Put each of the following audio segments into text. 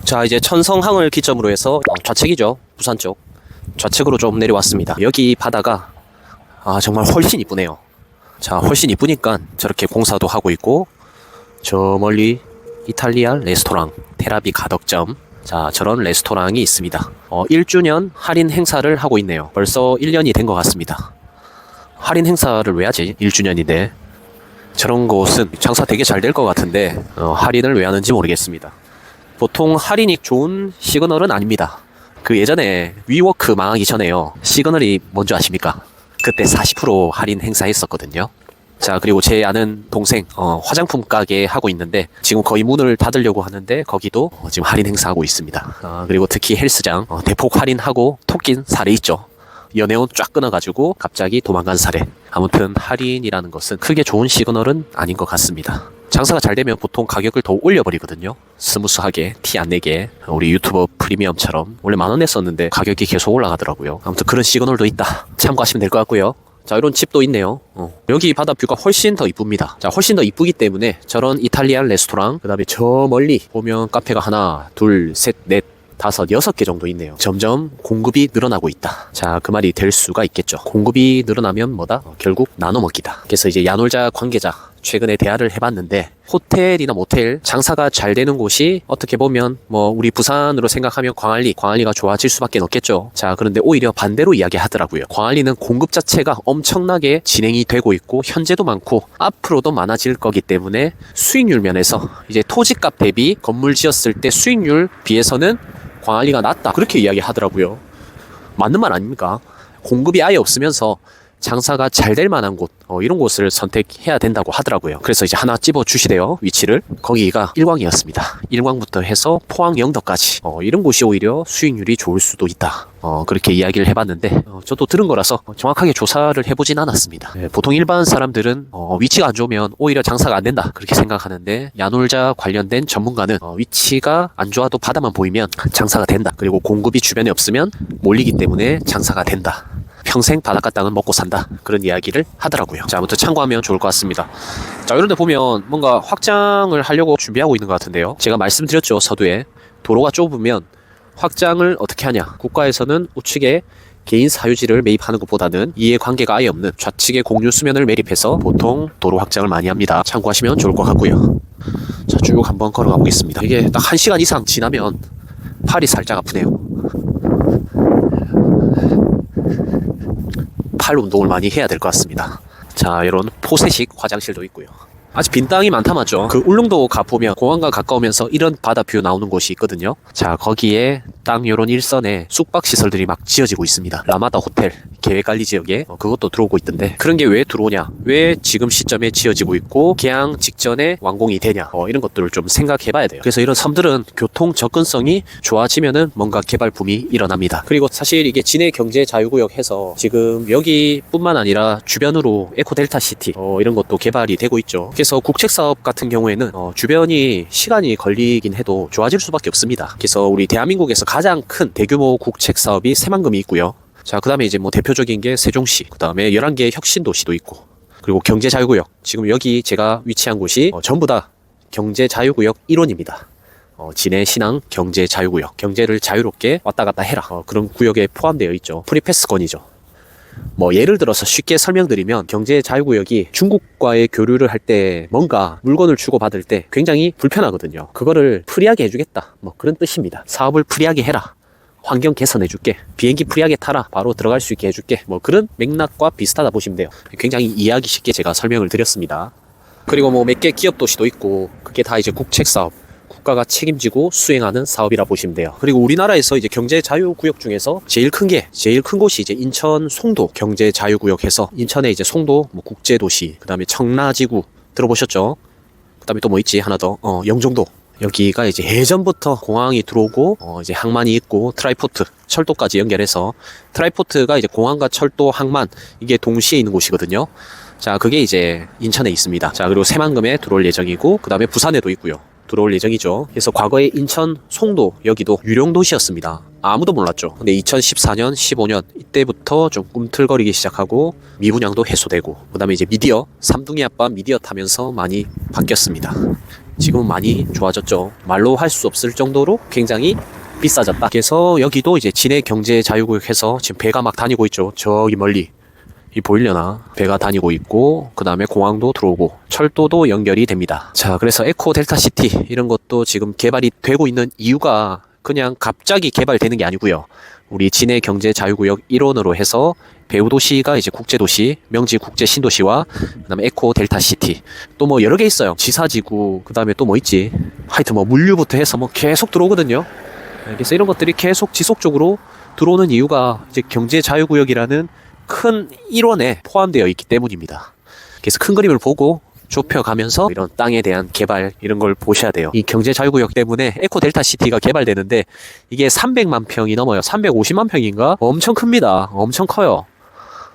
자, 이제 천성항을 기점으로 해서 좌측이죠. 부산 쪽. 좌측으로 좀 내려왔습니다. 여기 바다가 정말 훨씬 이쁘네요. 자, 훨씬 이쁘니까 저렇게 공사도 하고 있고, 저 멀리 이탈리아 레스토랑 테라비 가덕점, 자, 저런 레스토랑이 있습니다. 1주년 할인 행사를 하고 있네요. 벌써 1년이 된 것 같습니다. 할인 행사를 왜 하지? 1주년인데. 저런 곳은 장사 되게 잘 될 것 같은데 할인을 왜 하는지 모르겠습니다. 보통 할인이 좋은 시그널은 아닙니다. 그 예전에 위워크 망하기 전에요. 시그널이 뭔지 아십니까? 그때 40% 할인 행사 했었거든요. 자, 그리고 제 아는 동생 화장품 가게 하고 있는데 지금 거의 문을 닫으려고 하는데 거기도 지금 할인 행사하고 있습니다. 그리고 특히 헬스장 대폭 할인하고 톡 낀 사례 있죠. 연애운 쫙 끊어가지고 갑자기 도망간 사례. 아무튼 할인이라는 것은 크게 좋은 시그널은 아닌 것 같습니다. 장사가 잘 되면 보통 가격을 더 올려버리거든요. 스무스하게 티 안 내게. 우리 유튜버 프리미엄처럼 원래 10,000원 냈었는데 가격이 계속 올라가더라고요. 아무튼 그런 시그널도 있다. 참고하시면 될 것 같고요. 자, 이런 집도 있네요. 여기 바다 뷰가 훨씬 더 이쁩니다. 자, 훨씬 더 이쁘기 때문에 저런 이탈리안 레스토랑, 그 다음에 저 멀리 보면 카페가 하나, 둘, 셋, 넷, 5, 6개 정도 있네요. 점점 공급이 늘어나고 있다. 자, 그 말이 될 수가 있겠죠. 공급이 늘어나면 뭐다? 결국 나눠 먹기다. 그래서 이제 야놀자 관계자 최근에 대화를 해봤는데 호텔이나 모텔 장사가 잘 되는 곳이 어떻게 보면 뭐 우리 부산으로 생각하면 광안리가 좋아질 수밖에 없겠죠. 자, 그런데 오히려 반대로 이야기하더라고요. 광안리는 공급 자체가 엄청나게 진행이 되고 있고 현재도 많고 앞으로도 많아질 거기 때문에 수익률 면에서 이제 토지값 대비 건물 지었을 때 수익률 비해서는 광안리가 낫다, 그렇게 이야기하더라고요. 맞는 말 아닙니까? 공급이 아예 없으면서 장사가 잘 될 만한 곳, 이런 곳을 선택해야 된다고 하더라고요. 그래서 이제 하나 찝어 주시대요. 위치를. 거기가 일광이었습니다. 일광부터 해서 포항 영덕까지 이런 곳이 오히려 수익률이 좋을 수도 있다. 그렇게 이야기를 해봤는데 저도 들은 거라서 정확하게 조사를 해보진 않았습니다. 보통 일반 사람들은 위치가 안 좋으면 오히려 장사가 안 된다, 그렇게 생각하는데 야놀자 관련된 전문가는 위치가 안 좋아도 바다만 보이면 장사가 된다. 그리고 공급이 주변에 없으면 몰리기 때문에 장사가 된다. 평생 바닷가 땅은 먹고 산다, 그런 이야기를 하더라고요. 자, 아무튼 참고하면 좋을 것 같습니다. 자, 이런데 보면 뭔가 확장을 하려고 준비하고 있는 것 같은데요. 제가 말씀드렸죠, 서두에 도로가 좁으면 확장을 어떻게 하냐. 국가에서는 우측에 개인 사유지를 매입하는 것보다는 이해관계가 아예 없는 좌측의 공유 수면을 매립해서 보통 도로 확장을 많이 합니다. 참고하시면 좋을 것 같고요. 자, 쭉 한번 걸어가 보겠습니다. 이게 딱 1시간 이상 지나면 팔이 살짝 아프네요. 팔 운동을 많이 해야 될 것 같습니다. 자, 이런 포세식 화장실도 있고요. 아직 빈 땅이 많다 맞죠? 그 울릉도 가보면 공항과 가까우면서 이런 바다뷰 나오는 곳이 있거든요. 자, 거기에 땅 요런 일선에 숙박시설들이 막 지어지고 있습니다. 라마다 호텔 계획관리 지역에 그것도 들어오고 있던데 그런 게 왜 들어오냐, 왜 지금 시점에 지어지고 있고 개항 직전에 완공이 되냐, 이런 것들을 좀 생각해 봐야 돼요. 그래서 이런 섬들은 교통 접근성이 좋아지면은 뭔가 개발 붐이 일어납니다. 그리고 사실 이게 진해 경제 자유구역 해서 지금 여기뿐만 아니라 주변으로 에코델타 시티 이런 것도 개발이 되고 있죠. 그래서 국책사업 같은 경우에는 주변이 시간이 걸리긴 해도 좋아질 수밖에 없습니다. 그래서 우리 대한민국에서 가장 큰 대규모 국책사업이 새만금이 있고요. 자, 그 다음에 이제 뭐 대표적인 게 세종시, 그 다음에 11개의 혁신도시도 있고, 그리고 경제자유구역. 지금 여기 제가 위치한 곳이 전부 다 경제자유구역 1호입니다. 진해 신항 경제자유구역. 경제를 자유롭게 왔다 갔다 해라. 그런 구역에 포함되어 있죠. 프리패스권이죠. 뭐 예를 들어서 쉽게 설명드리면 경제자유구역이 중국과의 교류를 할 때 뭔가 물건을 주고받을 때 굉장히 불편하거든요. 그거를 프리하게 해주겠다, 뭐 그런 뜻입니다. 사업을 프리하게 해라, 환경 개선해줄게, 비행기 프리하게 타라, 바로 들어갈 수 있게 해줄게, 뭐 그런 맥락과 비슷하다 보시면 돼요. 굉장히 이해하기 쉽게 제가 설명을 드렸습니다. 그리고 뭐 몇 개 기업 도시도 있고 그게 다 이제 국책사업, 국가가 책임지고 수행하는 사업이라 보시면 돼요. 그리고 우리나라에서 이제 경제자유구역 중에서 제일 큰 곳이 이제 인천 송도 경제자유구역에서 인천에 이제 송도 뭐 국제도시, 그 다음에 청라지구 들어보셨죠? 그 다음에 또 뭐 있지 하나 더, 영종도. 여기가 이제 예전부터 공항이 들어오고 이제 항만이 있고 트라이포트 철도까지 연결해서 트라이포트가 이제 공항과 철도 항만 이게 동시에 있는 곳이거든요. 자, 그게 이제 인천에 있습니다. 자, 그리고 새만금에 들어올 예정이고 그 다음에 부산에도 있고요. 들어올 예정이죠. 그래서 과거에 인천, 송도 여기도 유령도시였습니다. 아무도 몰랐죠. 근데 2014년, 15년 이때부터 좀 꿈틀거리기 시작하고 미분양도 해소되고 그 다음에 이제 미디어, 삼둥이 아빠 미디어 타면서 많이 바뀌었습니다. 지금은 많이 좋아졌죠. 말로 할 수 없을 정도로 굉장히 비싸졌다. 그래서 여기도 이제 진해 경제자유구역 해서 지금 배가 막 다니고 있죠. 저기 멀리 이 보이려나? 배가 다니고 있고, 그 다음에 공항도 들어오고 철도도 연결이 됩니다. 자, 그래서 에코 델타시티 이런 것도 지금 개발이 되고 있는 이유가 그냥 갑자기 개발되는 게 아니고요. 우리 진해 경제자유구역 일원으로 해서 배후도시가 이제 국제도시, 명지 국제신도시와 그다음에 에코 델타시티 또 뭐 여러 개 있어요. 지사지구, 그다음에 또 뭐 있지? 하여튼 뭐 물류부터 해서 뭐 계속 들어오거든요. 그래서 이런 것들이 계속 지속적으로 들어오는 이유가 이제 경제자유구역이라는 큰 일원에 포함되어 있기 때문입니다. 그래서 큰 그림을 보고 좁혀가면서 이런 땅에 대한 개발 이런 걸 보셔야 돼요. 이 경제자유구역 때문에 에코 델타시티가 개발되는데 이게 300만 평이 넘어요. 350만 평인가? 엄청 큽니다. 엄청 커요.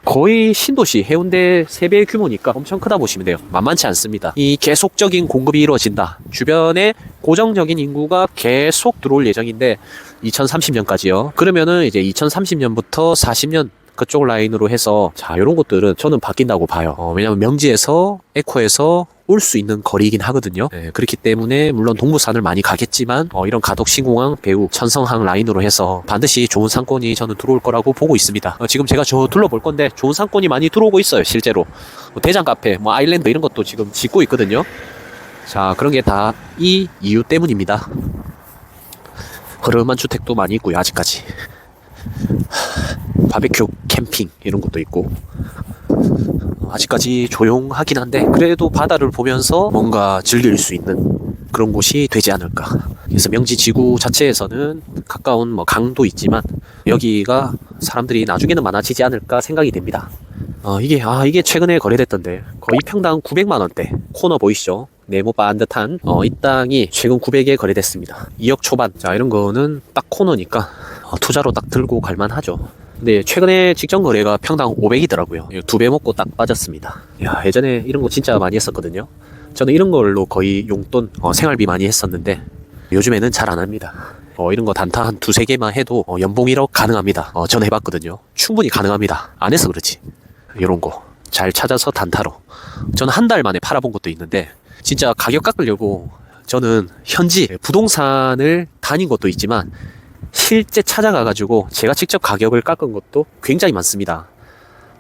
거의 신도시 해운대 3배의 규모니까 엄청 크다 보시면 돼요. 만만치 않습니다. 이 계속적인 공급이 이루어진다. 주변에 고정적인 인구가 계속 들어올 예정인데 2030년까지요. 그러면은 이제 2030년부터 40년 그쪽 라인으로 해서 자 이런 것들은 저는 바뀐다고 봐요. 왜냐면 명지에서 에코에서 올 수 있는 거리이긴 하거든요. 그렇기 때문에 물론 동부산을 많이 가겠지만 이런 가덕 신공항 배후 천성항 라인으로 해서 반드시 좋은 상권이 저는 들어올 거라고 보고 있습니다. 지금 제가 저 둘러볼 건데 좋은 상권이 많이 들어오고 있어요. 실제로 대장 카페, 뭐 아일랜드 이런 것도 지금 짓고 있거든요. 자 그런 게 다 이 이유 때문입니다. 허름한 주택도 많이 있고요. 아직까지 바베큐 캠핑 이런 것도 있고 아직까지 조용하긴 한데 그래도 바다를 보면서 뭔가 즐길 수 있는 그런 곳이 되지 않을까. 그래서 명지 지구 자체에서는 가까운 뭐 강도 있지만 여기가 사람들이 나중에는 많아지지 않을까 생각이 됩니다. 이게 최근에 거래됐던데 거의 평당 900만 원대 코너 보이시죠? 네모 반듯한 이 땅이 최근 900에 거래됐습니다. 2억 초반. 자 이런 거는 딱 코너니까 투자로 딱 들고 갈만 하죠. 근데 최근에 직전 거래가 평당 500이더라고요. 2배 먹고 딱 빠졌습니다. 야, 예전에 이런 거 진짜 많이 했었거든요. 저는 이런 걸로 거의 용돈, 생활비 많이 했었는데 요즘에는 잘 안 합니다. 이런 거 단타 한 2-3개만 해도 연봉 1억 가능합니다. 저는 해봤거든요. 충분히 가능합니다. 안 해서 그렇지. 이런 거 잘 찾아서 단타로. 저는 한 달 만에 팔아본 것도 있는데 진짜 가격 깎으려고 저는 현지 부동산을 다닌 것도 있지만 실제 찾아가가지고 제가 직접 가격을 깎은 것도 굉장히 많습니다.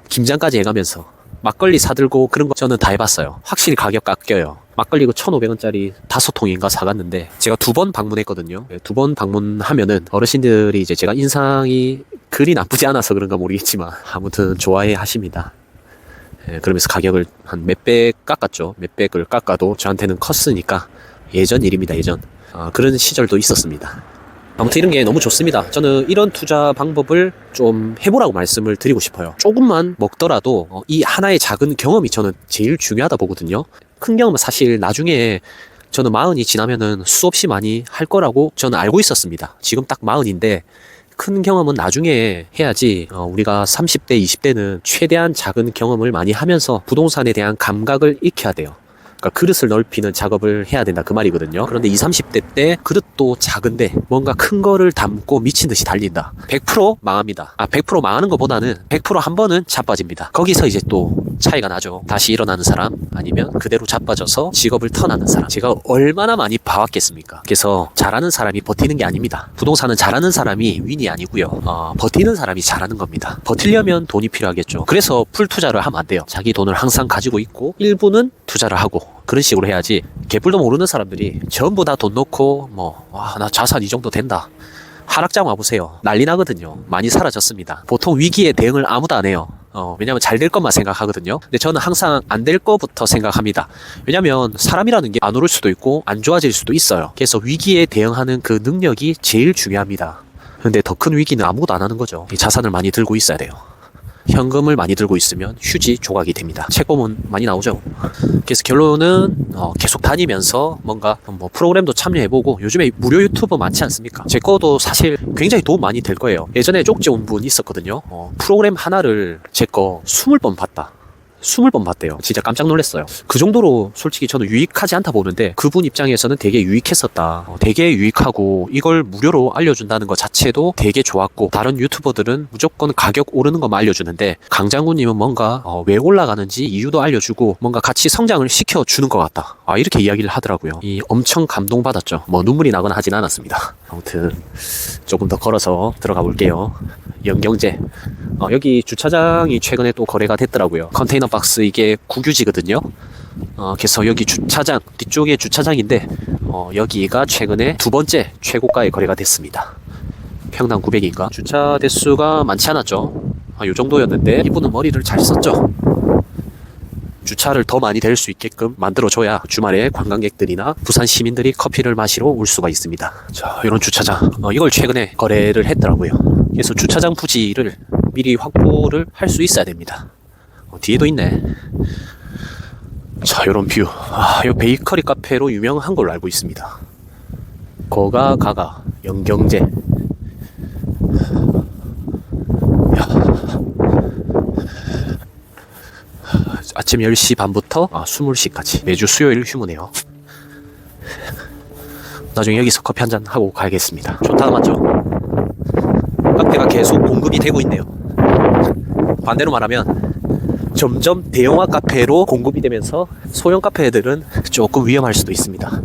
김장까지 해가면서 막걸리 사들고 그런 거 저는 다 해봤어요. 확실히 가격 깎여요. 막걸리 그 1,500원짜리 5통인가 사갔는데 제가 2번 방문했거든요. 2번 방문하면은 어르신들이 이제 제가 인상이 그리 나쁘지 않아서 그런가 모르겠지만 아무튼 좋아해 하십니다. 그러면서 가격을 한 몇백 깎았죠. 몇백을 깎아도 저한테는 컸으니까 예전 일입니다. 예전. 그런 시절도 있었습니다. 아무튼 이런 게 너무 좋습니다. 저는 이런 투자 방법을 좀 해보라고 말씀을 드리고 싶어요. 조금만 먹더라도 이 하나의 작은 경험이 저는 제일 중요하다 보거든요. 큰 경험은 사실 나중에 저는 40이 지나면은 수없이 많이 할 거라고 저는 알고 있었습니다. 지금 딱 40인데 큰 경험은 나중에 해야지 우리가 30대, 20대는 최대한 작은 경험을 많이 하면서 부동산에 대한 감각을 익혀야 돼요. 그러니까 그릇을 넓히는 작업을 해야 된다 그 말이거든요. 그런데 20, 30대 때 그릇도 작은데 뭔가 큰 거를 담고 미친 듯이 달린다. 100% 망합니다. 100% 망하는 것보다는 100% 한 번은 자빠집니다. 거기서 이제 또 차이가 나죠. 다시 일어나는 사람 아니면 그대로 자빠져서 직업을 턴하는 사람. 제가 얼마나 많이 봐왔겠습니까? 그래서 잘하는 사람이 버티는 게 아닙니다. 부동산은 잘하는 사람이 윈이 아니고요. 버티는 사람이 잘하는 겁니다. 버티려면 돈이 필요하겠죠. 그래서 풀 투자를 하면 안 돼요. 자기 돈을 항상 가지고 있고 일부는 투자를 하고 그런 식으로 해야지. 개뿔도 모르는 사람들이 전부 다 돈 넣고 나 자산 이 정도 된다. 하락장 와보세요. 난리 나거든요. 많이 사라졌습니다. 보통 위기에 대응을 아무도 안 해요. 왜냐면 잘 될 것만 생각하거든요. 근데 저는 항상 안 될 거부터 생각합니다. 왜냐면 사람이라는 게 안 오를 수도 있고 안 좋아질 수도 있어요. 그래서 위기에 대응하는 그 능력이 제일 중요합니다. 근데 더 큰 위기는 아무것도 안 하는 거죠. 이 자산을 많이 들고 있어야 돼요. 현금을 많이 들고 있으면 휴지 조각이 됩니다. 책보면 많이 나오죠. 그래서 결론은 계속 다니면서 뭔가 프로그램도 참여해보고 요즘에 무료 유튜버 많지 않습니까? 제 거도 사실 굉장히 도움 많이 될 거예요. 예전에 쪽지 온 분 있었거든요. 프로그램 하나를 제 거 20번 봤다. 20번 봤대요. 진짜 깜짝 놀랐어요. 그 정도로 솔직히 저는 유익하지 않다 보는데 그분 입장에서는 되게 유익했었다. 되게 유익하고 이걸 무료로 알려준다는 것 자체도 되게 좋았고, 다른 유튜버들은 무조건 가격 오르는 것만 알려주는데 강장군님은 뭔가 왜 올라가는지 이유도 알려주고 뭔가 같이 성장을 시켜주는 것 같다. 이렇게 이야기를 하더라고요. 엄청 감동받았죠. 뭐 눈물이 나거나 하진 않았습니다. 아무튼 조금 더 걸어서 들어가 볼게요. 영경제. 여기 주차장이 최근에 또 거래가 됐더라고요. 컨테이너 박스 이게 국유지거든요. 그래서 여기 주차장, 뒤쪽에 주차장인데 여기가 최근에 두 번째 최고가에 거래가 됐습니다. 평당 900인가? 주차 대수가 많지 않았죠. 요 정도였는데 이분은 머리를 잘 썼죠. 주차를 더 많이 될 수 있게끔 만들어줘야 주말에 관광객들이나 부산 시민들이 커피를 마시러 올 수가 있습니다. 자, 이런 주차장. 이걸 최근에 거래를 했더라고요. 그래서 주차장 부지를 미리 확보를 할 수 있어야 됩니다. 뒤에도 있네. 자, 요런 뷰. 요 베이커리 카페로 유명한 걸로 알고 있습니다. 거가가가 영경제. 아침 10시 반부터 20시까지 매주 수요일 휴무네요. 나중에 여기서 커피 한잔 하고 가야겠습니다. 좋다 맞죠? 카페가 계속 공급이 되고 있네요. 반대로 말하면 점점 대형화 카페로 공급이 되면서 소형 카페들은 조금 위험할 수도 있습니다.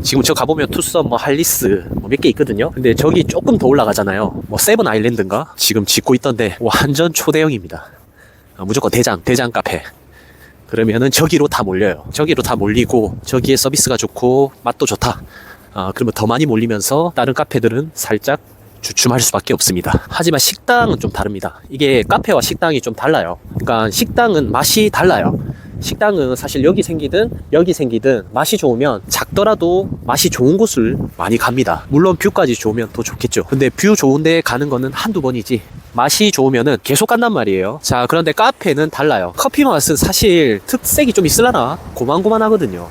지금 저 가보면 투썸, 할리스 몇 개 있거든요. 근데 저기 조금 더 올라가잖아요. 세븐 아일랜드인가? 지금 짓고 있던데 완전 초대형입니다. 무조건 대장 카페. 그러면은 저기로 다 몰려요. 저기로 다 몰리고 저기에 서비스가 좋고 맛도 좋다. 그러면 더 많이 몰리면서 다른 카페들은 살짝 주춤할 수밖에 없습니다. 하지만 식당은 좀 다릅니다. 이게 카페와 식당이 좀 달라요. 그러니까 식당은 맛이 달라요. 식당은 사실 여기 생기든 맛이 좋으면 작더라도 맛이 좋은 곳을 많이 갑니다. 물론 뷰까지 좋으면 더 좋겠죠. 근데 뷰 좋은데 가는 거는 한두 번이지 맛이 좋으면은 계속 간단 말이에요. 자, 그런데 카페는 달라요. 커피 맛은 사실 특색이 좀 있으려나 고만고만하거든요.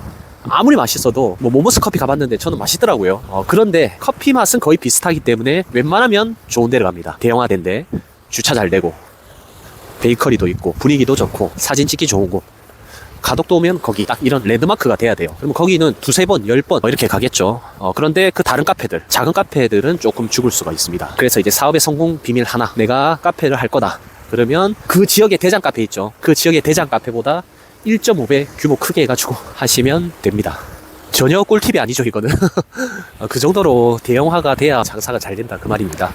아무리 맛있어도 모모스 커피 가봤는데 저는 맛있더라고요. 그런데 커피 맛은 거의 비슷하기 때문에 웬만하면 좋은 데를 갑니다. 대형화된데 주차 잘 되고 베이커리도 있고 분위기도 좋고 사진 찍기 좋은 곳, 가덕도 오면 거기 딱 이런 랜드마크가 돼야 돼요. 그러면 거기는 두세 번, 10번 이렇게 가겠죠. 그런데 그 다른 카페들, 작은 카페들은 조금 죽을 수가 있습니다. 그래서 이제 사업의 성공 비밀 하나, 내가 카페를 할 거다 그러면 그 지역의 대장 카페 있죠. 그 지역의 대장 카페보다 1.5배 규모 크게 해가지고 하시면 됩니다. 전혀 꿀팁이 아니죠 이거는. 그 정도로 대형화가 돼야 장사가 잘 된다 그 말입니다.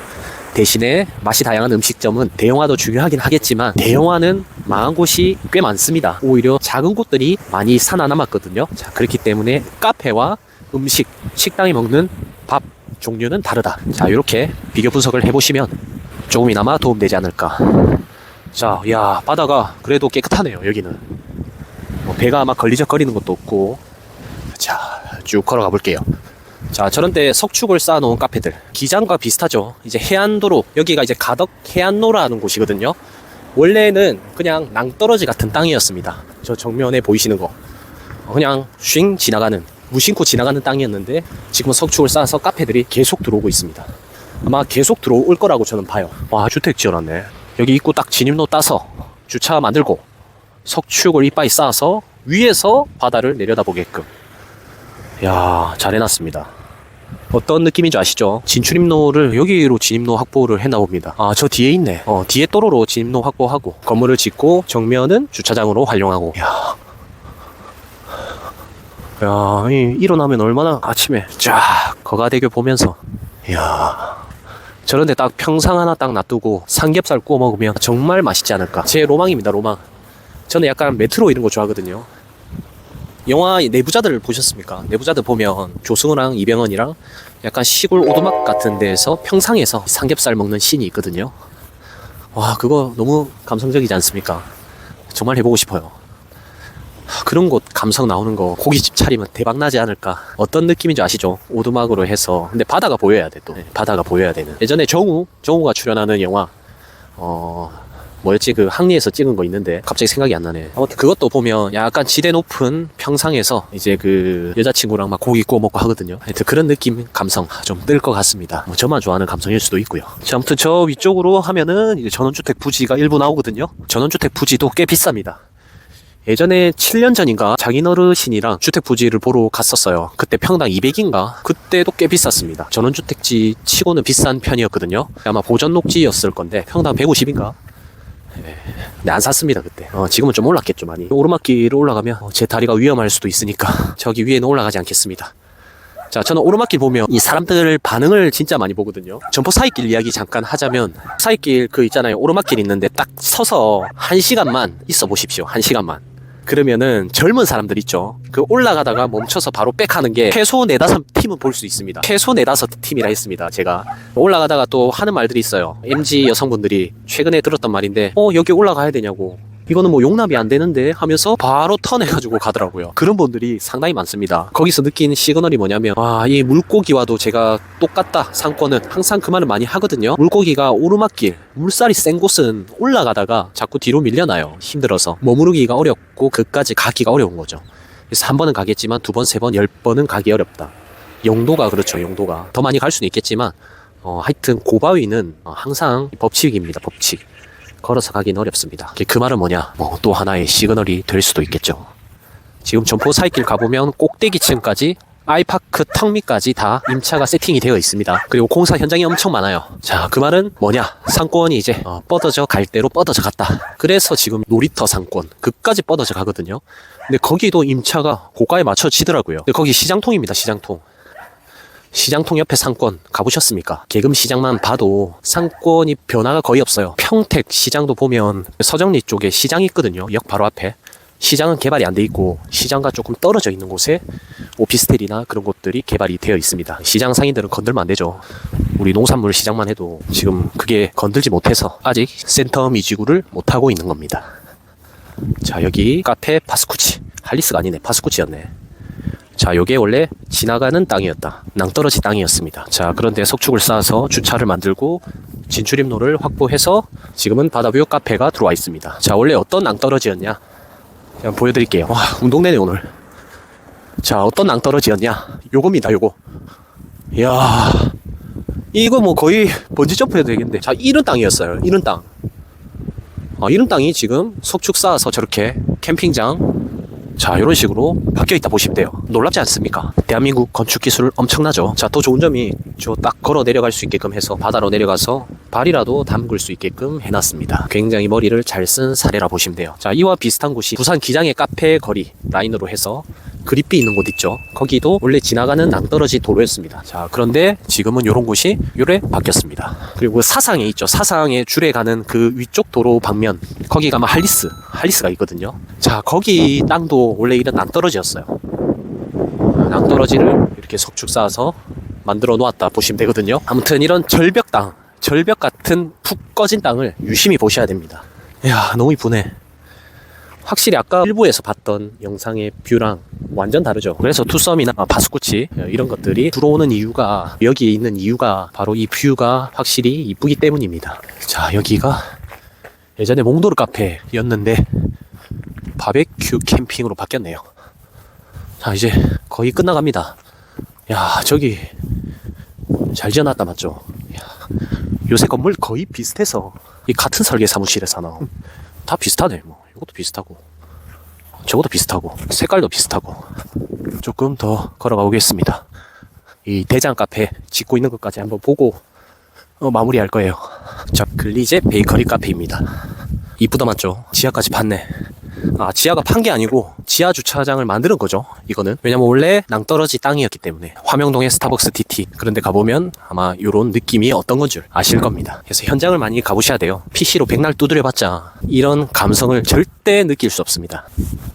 대신에 맛이 다양한 음식점은 대형화도 중요하긴 하겠지만 대형화는 망한 곳이 꽤 많습니다. 오히려 작은 곳들이 많이 살아남았거든요. 자, 그렇기 때문에 카페와 음식, 식당이 먹는 밥 종류는 다르다. 자, 이렇게 비교 분석을 해보시면 조금이나마 도움되지 않을까. 자, 야, 바다가 그래도 깨끗하네요 여기는. 배가 막 걸리적거리는 것도 없고. 자, 쭉 걸어가 볼게요. 자, 저런 데 석축을 쌓아놓은 카페들 기장과 비슷하죠. 이제 해안도로, 여기가 이제 가덕 해안로라는 곳이거든요. 원래는 그냥 낭떠러지 같은 땅이었습니다. 저 정면에 보이시는 거 그냥 쉥 지나가는, 무심코 지나가는 땅이었는데 지금은 석축을 쌓아서 카페들이 계속 들어오고 있습니다. 아마 계속 들어올 거라고 저는 봐요. 와, 주택 지어놨네. 여기 입구 딱 진입로 따서 주차 만들고 석축을 이빠이 쌓아서 위에서 바다를 내려다보게끔. 야, 잘 해놨습니다. 어떤 느낌인 줄 아시죠? 진출입로를 여기로 진입로 확보를 했나 봅니다. 저 뒤에 있네. 뒤에 도로로 진입로 확보하고 건물을 짓고 정면은 주차장으로 활용하고. 야, 일어나면 얼마나 아침에 쫙 거가대교 보면서, 야, 저런데 딱 평상 하나 딱 놔두고 삼겹살 구워 먹으면 정말 맛있지 않을까. 제 로망입니다, 로망. 저는 약간 메트로 이런 거 좋아하거든요. 영화 내부자들 보셨습니까? 내부자들 보면 조승우랑 이병헌이랑 약간 시골 오두막 같은 데에서 평상에서 삼겹살 먹는 씬이 있거든요. 와, 그거 너무 감성적이지 않습니까? 정말 해보고 싶어요. 그런 곳 감성 나오는 거 고깃집 차리면 대박 나지 않을까. 어떤 느낌인지 아시죠? 오두막으로 해서. 근데 바다가 보여야 돼 또. 바다가 보여야 되는. 예전에 정우가 출연하는 영화 뭐였지? 그 항리에서 찍은 거 있는데 갑자기 생각이 안 나네. 아무튼 그것도 보면 약간 지대 높은 평상에서 이제 그 여자친구랑 막 고기 구워 먹고 하거든요. 하여튼 그런 느낌, 감성 좀 뜰 것 같습니다. 저만 좋아하는 감성일 수도 있고요. 자, 아무튼 저 위쪽으로 하면은 이제 전원주택 부지가 일부 나오거든요. 전원주택 부지도 꽤 비쌉니다. 예전에 7년 전인가 장인어르신이랑 주택 부지를 보러 갔었어요. 그때 평당 200인가? 그때도 꽤 비쌌습니다. 전원주택지 치고는 비싼 편이었거든요. 아마 보전 녹지였을 건데 평당 150인가? 네, 안 샀습니다 그때. 지금은 좀 올랐겠죠 많이. 오르막길을 올라가면 제 다리가 위험할 수도 있으니까 저기 위에는 올라가지 않겠습니다. 자, 저는 오르막길 보면 이 사람들 반응을 진짜 많이 보거든요. 점포 사이길 이야기 잠깐 하자면, 사이길 그 있잖아요. 오르막길 있는데 딱 서서 1시간만 있어 보십시오. 1시간만. 그러면은 젊은 사람들 있죠. 그 올라가다가 멈춰서 바로 백하는 게 최소 4-5팀은 볼 수 있습니다. 최소 4-5팀이라 했습니다. 제가 올라가다가 또 하는 말들이 있어요. MZ 여성분들이 최근에 들었던 말인데 여기 올라가야 되냐고, 이거는 뭐 용납이 안 되는데 하면서 바로 턴해가지고 가더라고요. 그런 분들이 상당히 많습니다. 거기서 느낀 시그널이 뭐냐면, 이 물고기와도 제가 똑같다. 상권은 항상 그 말을 많이 하거든요. 물고기가 오르막길, 물살이 센 곳은 올라가다가 자꾸 뒤로 밀려나요. 힘들어서 머무르기가 어렵고 그까지 가기가 어려운 거죠. 그래서 한 번은 가겠지만 2번, 3번, 10번은 가기 어렵다. 용도가 그렇죠. 용도가 더 많이 갈 수는 있겠지만 하여튼 고바위는 항상 법칙입니다. 법칙. 걸어서 가긴 어렵습니다. 그 말은 뭐냐, 또 하나의 시그널이 될 수도 있겠죠. 지금 점포 사이길 가보면 꼭대기층까지 아이파크 턱 밑까지 다 임차가 세팅이 되어 있습니다. 그리고 공사 현장이 엄청 많아요. 자, 그 말은 뭐냐, 상권이 이제 뻗어져 갈 대로 뻗어져 갔다. 그래서 지금 놀이터 상권 그까지 뻗어져 가거든요. 근데 거기도 임차가 고가에 맞춰지더라고요. 근데 거기 시장통입니다. 시장통. 시장통 옆에 상권 가보셨습니까? 개금 시장만 봐도 상권이 변화가 거의 없어요. 평택 시장도 보면 서정리 쪽에 시장이 있거든요. 역 바로 앞에. 시장은 개발이 안 돼 있고 시장과 조금 떨어져 있는 곳에 오피스텔이나 그런 곳들이 개발이 되어 있습니다. 시장 상인들은 건들면 안 되죠. 우리 농산물 시장만 해도 지금 그게 건들지 못해서 아직 센터 미지구를 못하고 있는 겁니다. 자, 여기 카페 파스쿠치. 할리스가 아니네. 파스쿠치였네. 자, 요게 원래 지나가는 땅이었다. 낭떠러지 땅이었습니다. 자, 그런데 석축을 쌓아서 주차를 만들고 진출입로를 확보해서 지금은 바다뷰 카페가 들어와 있습니다. 자, 원래 어떤 낭떠러지였냐? 제가 보여드릴게요. 와, 운동되네 오늘. 자, 어떤 낭떠러지였냐? 요겁니다, 요거. 이야, 이거 뭐 거의 번지점프 해도 되겠는데. 자, 이런 땅이었어요. 이런 땅. 이런 땅이 지금 석축 쌓아서 저렇게 캠핑장, 자, 이런 식으로 바뀌어있다 보시면 돼요. 놀랍지 않습니까? 대한민국 건축기술 엄청나죠. 자, 더 좋은 점이 저 딱 걸어 내려갈 수 있게끔 해서 바다로 내려가서 발이라도 담글 수 있게끔 해놨습니다. 굉장히 머리를 잘 쓴 사례라 보시면 돼요. 자, 이와 비슷한 곳이 부산 기장의 카페 거리 라인으로 해서 그립비 있는 곳 있죠. 거기도 원래 지나가는 낭떠러지 도로였습니다. 자, 그런데 지금은 이런 곳이 요래 바뀌었습니다. 그리고 사상에 있죠. 사상에 줄에 가는 그 위쪽 도로 방면, 거기 가면 할리스가 있거든요. 자, 거기 땅도 원래 이런 낭떠러지였어요. 낭떠러지를 이렇게 석축 쌓아서 만들어 놓았다 보시면 되거든요. 아무튼 이런 절벽 같은 푹 꺼진 땅을 유심히 보셔야 됩니다. 이야, 너무 이쁘네. 확실히 아까 일부에서 봤던 영상의 뷰랑 완전 다르죠. 그래서 투썸이나 파스쿠치 이런 것들이 들어오는 이유가, 여기에 있는 이유가 바로 이 뷰가 확실히 이쁘기 때문입니다. 자, 여기가 예전에 몽도르 카페였는데 바베큐 캠핑으로 바뀌었네요. 자, 이제 거의 끝나갑니다. 야, 저기 잘 지어놨다 맞죠? 야, 요새 건물 거의 비슷해서 이 같은 설계 사무실에서 하나 다 비슷하네. 뭐 이것도 비슷하고 저것도 비슷하고 색깔도 비슷하고. 조금 더 걸어가 보겠습니다. 이 대장 카페 짓고 있는 것까지 한번 보고 마무리할 거예요. 자, 글리제 베이커리 카페입니다. 이쁘다 맞죠? 지하까지 봤네. 지하가 판 게 아니고 지하 주차장을 만드는 거죠, 이거는. 왜냐면 원래 낭떠러지 땅이었기 때문에. 화명동의 스타벅스 TT 그런데 가보면 아마 이런 느낌이 어떤 건 줄 아실 겁니다. 그래서 현장을 많이 가보셔야 돼요. PC로 백날 두드려봤자 이런 감성을 절대 느낄 수 없습니다.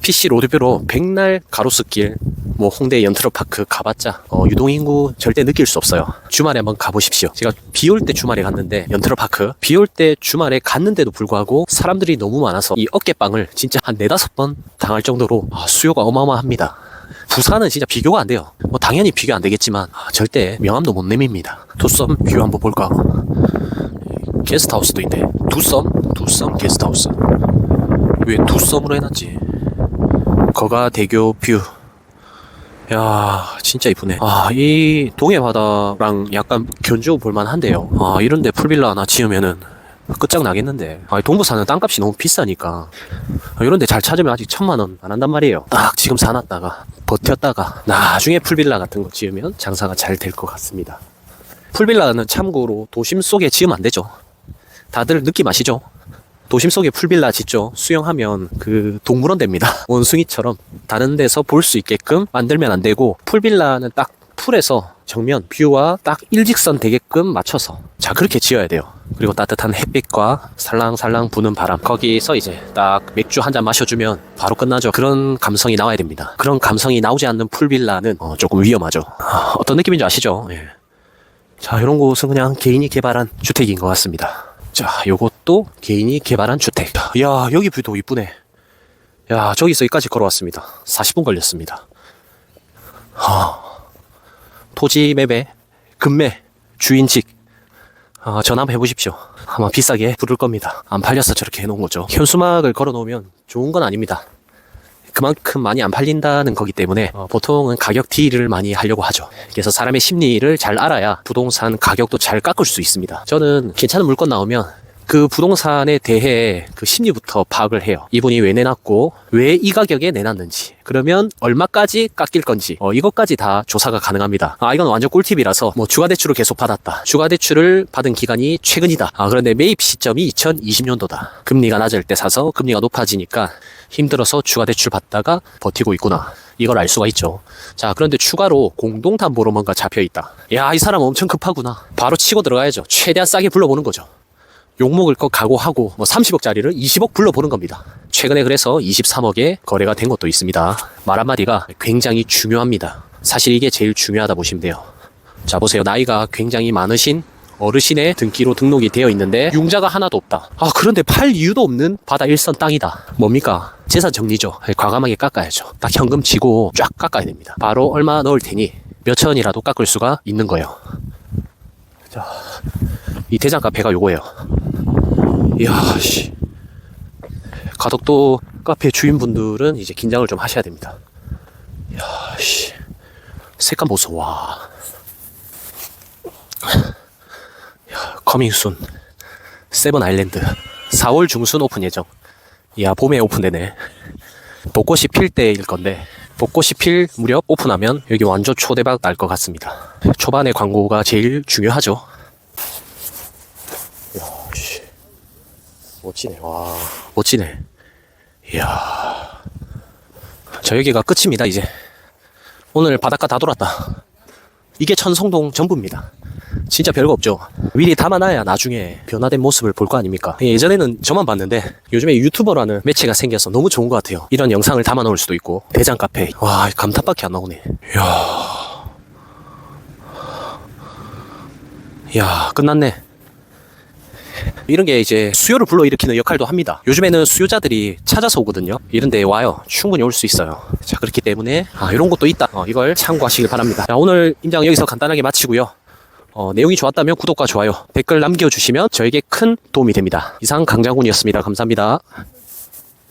PC 로드뷰로 백날 가로수길, 뭐 홍대 연트로파크 가봤자 유동인구 절대 느낄 수 없어요. 주말에 한번 가보십시오. 제가 비 올 때 주말에 갔는데 연트로파크 비 올 때 주말에 갔는데도 불구하고 사람들이 너무 많아서 이 어깨빵을 진짜 한 4-5번 당할 정도로 수요가 어마어마합니다. 부산은 진짜 비교가 안 돼요. 뭐 당연히 비교 안 되겠지만 절대 명함도 못 내밉니다. 투썸 뷰 한번 볼까? 게스트하우스도 있네. 투썸 게스트하우스. 왜 투썸으로 해놨지? 거가대교 뷰. 야, 진짜 이쁘네. 이 동해 바다랑 약간 견주 볼만 한데요. 이런데 풀빌라 하나 지으면은 끝장나겠는데. 동부사는 땅값이 너무 비싸니까 이런데 잘 찾으면 아직 1000만원 안 한단 말이에요. 딱 지금 사놨다가 버텼다가 나중에 풀빌라 같은 거 지으면 장사가 잘 될 것 같습니다. 풀빌라는 참고로 도심 속에 지으면 안 되죠. 다들 느낌 아시죠? 도심 속에 풀빌라 짓죠. 수영하면 그 동물원 됩니다. 원숭이처럼 다른 데서 볼 수 있게끔 만들면 안 되고, 풀빌라는 딱 풀에서 정면 뷰와 딱 일직선 되게끔 맞춰서 자 그렇게 지어야 돼요. 그리고 따뜻한 햇빛과 살랑살랑 부는 바람, 거기서 이제 딱 맥주 한 잔 마셔주면 바로 끝나죠. 그런 감성이 나와야 됩니다. 그런 감성이 나오지 않는 풀빌라는 조금 위험하죠. 어떤 느낌인지 아시죠? 예. 자, 이런 곳은 그냥 개인이 개발한 주택인 것 같습니다. 자, 요것도 개인이 개발한 주택. 야, 여기 뷰도 이쁘네. 야, 저기서 여기까지 걸어왔습니다. 40분 걸렸습니다. 토지 매매, 급매, 주인직 전화 한번 해보십시오. 아마 비싸게 부를 겁니다. 안 팔려서 저렇게 해놓은 거죠. 현수막을 걸어놓으면 좋은 건 아닙니다. 그만큼 많이 안 팔린다는 거기 때문에 보통은 가격 딜을 많이 하려고 하죠. 그래서 사람의 심리를 잘 알아야 부동산 가격도 잘 깎을 수 있습니다. 저는 괜찮은 물건 나오면 그 부동산에 대해 그 심리부터 파악을 해요. 이분이 왜 내놨고 왜 이 가격에 내놨는지, 그러면 얼마까지 깎일 건지 이것까지 다 조사가 가능합니다. 이건 완전 꿀팁이라서 주가대출을 계속 받았다, 주가대출을 받은 기간이 최근이다, 그런데 매입 시점이 2020년도다, 금리가 낮을 때 사서 금리가 높아지니까 힘들어서 주가대출 받다가 버티고 있구나, 이걸 알 수가 있죠. 자, 그런데 추가로 공동담보로 뭔가 잡혀있다. 야, 이 사람 엄청 급하구나, 바로 치고 들어가야죠. 최대한 싸게 불러보는 거죠. 욕먹을 거 각오하고 30억짜리를 20억 불러보는 겁니다. 최근에 그래서 23억에 거래가 된 것도 있습니다. 말 한마디가 굉장히 중요합니다. 사실 이게 제일 중요하다 보시면 돼요. 자, 보세요. 나이가 굉장히 많으신 어르신의 등기로 등록이 되어 있는데 융자가 하나도 없다. 그런데 팔 이유도 없는 바다 일선 땅이다. 뭡니까? 재산 정리죠. 과감하게 깎아야죠. 딱 현금 지고 쫙 깎아야 됩니다. 바로 얼마 넣을 테니 몇천이라도 깎을 수가 있는 거예요. 자, 이 대장 카페가 요거예요. 이야, 씨. 가덕도 카페 주인분들은 이제 긴장을 좀 하셔야 됩니다. 이야, 씨. 색감 보소, 와. 야, 커밍순. 세븐 아일랜드. 4월 중순 오픈 예정. 이야, 봄에 오픈되네. 벚꽃이 필 때일 건데, 벚꽃이 필 무렵 오픈하면 여기 완전 초대박 날 것 같습니다. 초반에 광고가 제일 중요하죠. 멋지네. 와, 멋지네. 이야. 자, 여기가 끝입니다, 이제. 오늘 바닷가 다 돌았다. 이게 천성동 전부입니다. 진짜 별거 없죠. 미리 담아놔야 나중에 변화된 모습을 볼 거 아닙니까? 예전에는 저만 봤는데 요즘에 유튜버라는 매체가 생겨서 너무 좋은 것 같아요. 이런 영상을 담아 놓을 수도 있고. 대장 카페. 와, 감탄밖에 안 나오네. 이야, 끝났네. 이런 게 이제 수요를 불러일으키는 역할도 합니다. 요즘에는 수요자들이 찾아서 오거든요. 이런 데 와요. 충분히 올 수 있어요. 자, 그렇기 때문에 이런 것도 있다. 이걸 참고하시길 바랍니다. 자, 오늘 임장 여기서 간단하게 마치고요. 내용이 좋았다면 구독과 좋아요, 댓글 남겨주시면 저에게 큰 도움이 됩니다. 이상 강장군이었습니다. 감사합니다.